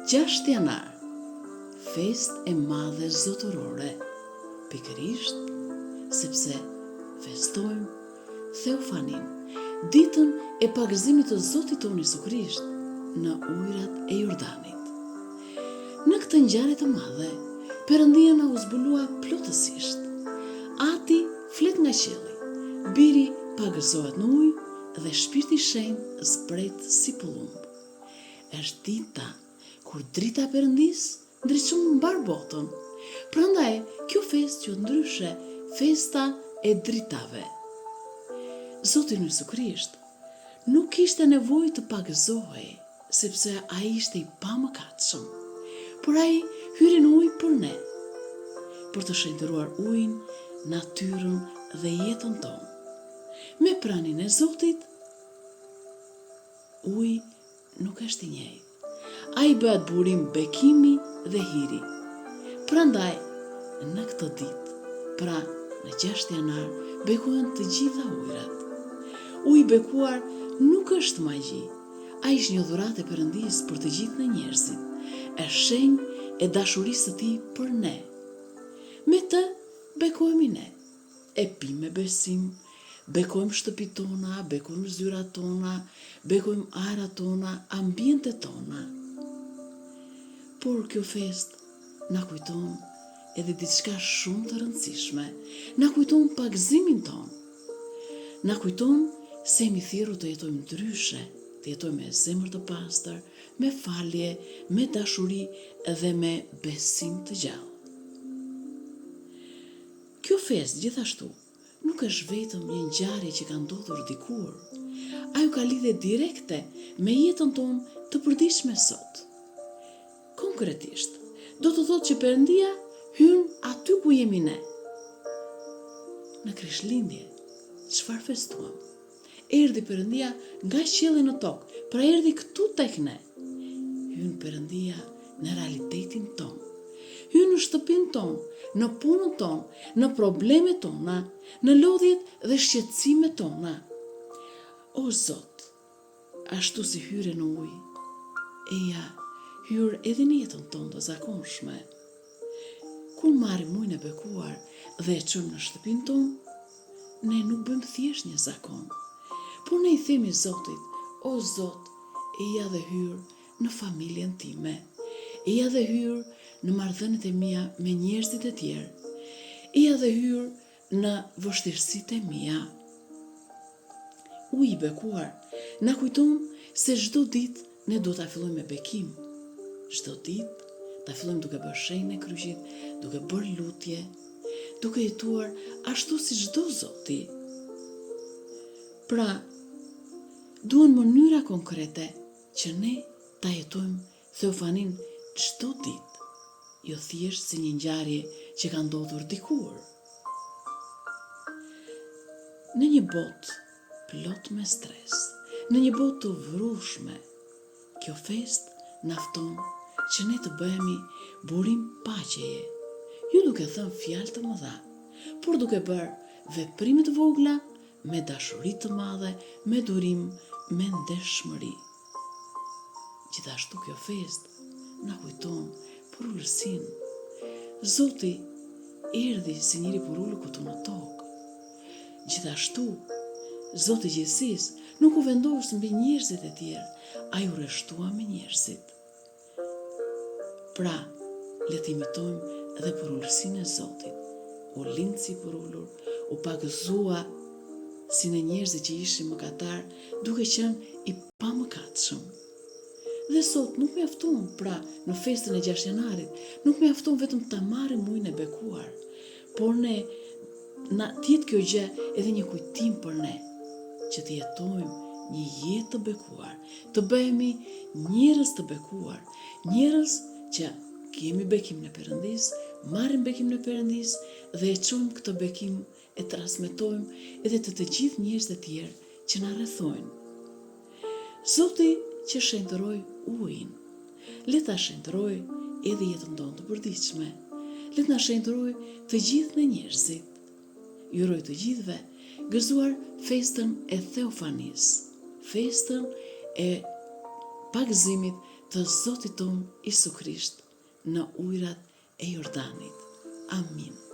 6 janar, fest e madhe zotërore, pikërisht sepse festojmë Theofanin, ditën e pagëzimit të Zotit tonë Jezu Krisht në ujërat e Jordanit. Në këtë ngjarje të madhe, Perëndia na u zbulua plotësisht. Ati flet nga qielli, biri pagëzohet në ujë dhe Shpirti i Shenjtë zbret si pullumb. Është dita kur drita e Perëndisë ndriçon mbar botën. Prandaj, kjo festë quhet ndryshe festa e dritave. Zoti Jezu Krisht nuk kishte nevojë të pagëzohej, sepse ai ishte i pamëkatshëm. Por ai hyri në ujë për ne, për të shenjtëruar ujin, natyrën dhe jetën tonë. Me pranin e Zotit, uji nuk është i njëjtë. Ai bëhet burim bekimi dhe hiri. Prandaj, në këtë ditë, pra në 6 janar, bekuan të gjitha ujërat. Uji bekuar nuk është magji. Ai është një dhuratë e Perëndisë për të gjithë në njerëzit. Është shenjë e dashurisë së tij për ne. Me të bekohemi ne. E pim me besim, bekojmë shtëpitë tona, bekojmë zyrat tona, bekojmë ajrat tona, ambientet tona. Por kjo festë na kujton edhe diçka shumë të rëndësishme. Na kujton pagëzimin tonë. Na kujton se jemi thirrur të jetojmë ndryshe, të jetojmë me zemër të pastër, me falje, me dashuri dhe me besim të gjallë. Kjo festë gjithashtu nuk është vetëm një ngjarje që ka ndodhur dikur. Ajo ka lidhje direkte me jetën tonë të përditshme sot. Konkretisht, do të thotë që Perëndia hyn aty ku jemi ne. Në Krishtlindje, çfarë festuam? Erdhi Perëndia nga qielli në tokë, pra erdhi këtu tek ne. Hyn Perëndia në realitetin tonë. Hyn në shtëpinë tonë, në punën tonë, në problemet tona, në lodhjet dhe shqetësimet tona. O Zot, ashtu si hyre në ujë, eja hyr edhe në jetën tonë të zakonshme. Kur marrim ujin e bekuar dhe e çojmë në shtëpinë tonë, ne nuk bëjmë thjesht një zakon, por ne i themi Zotit: o Zot, eja dhe hyr në familjen time, eja dhe hyr në marrëdhëniet e mia me njerëzit e tjerë, eja dhe hyr në vështirësitë e mia. Uji i bekuar na kujton se çdo ditë ne duhet ta fillojmë me bekim. Çdo ditë ta fillojmë duke bërë shenjën e kryqit, duke bërë lutje, duke jetuar ashtu si çdo Zoti. Pra, duhen mënyra konkrete që ne ta jetojmë Theofanin çdo ditë, jo thjesht si një ngjarje që ka ndodhur dikur. Në një botë plot me stres, në një botë të vrushme, kjo festë na fton që ne të bëhemi burim paqeje, jo duke thënë fjalë të mëdha, por duke bërë veprime të vogla me dashuri të madhe, me durim, me ndershmëri. Gjithashtu kjo festë na kujton për ulësinë. Zoti erdhi si njëri për ulë këtu në tokë. Gjithashtu, Zoti i gjithësisë nuk u vendos mbi njerëzit e tjerë, ai u rreshtua me njerëzit. Pra, le të imitojmë edhe për ulësinë e Zotit. U lind si për ullur, u pagëzua si në njerëzit që ishin mëkatar, duke qenë i pamëkatshëm. Dhe sot nuk mjafton, pra në festën e 6 janarit, nuk mjafton vetëm ta marrim ujin e bekuar, por ne na tjetë kjo gjë edhe një kujtim për ne, që të jetojmë një jetë të bekuar, të bëhemi njerëz të bekuar, njerëz që kemi bekim në Perëndis, marrim bekim në Perëndis dhe e çojmë këtë bekim, e transmetojmë edhe të gjithë njerëzit e tjerë që na rrethojnë. Zoti që shenjtëroi ujin, le ta shenjtëroj edhe jetën tonë të përditshme. Le të na shenjtëroj të gjithë në njerëzit. Ju uroj të gjithëve gëzuar festën e Theofanis, festën e pagëzimit të Zotit ton Isu Krisht në ujrat e Jordanit. Amin.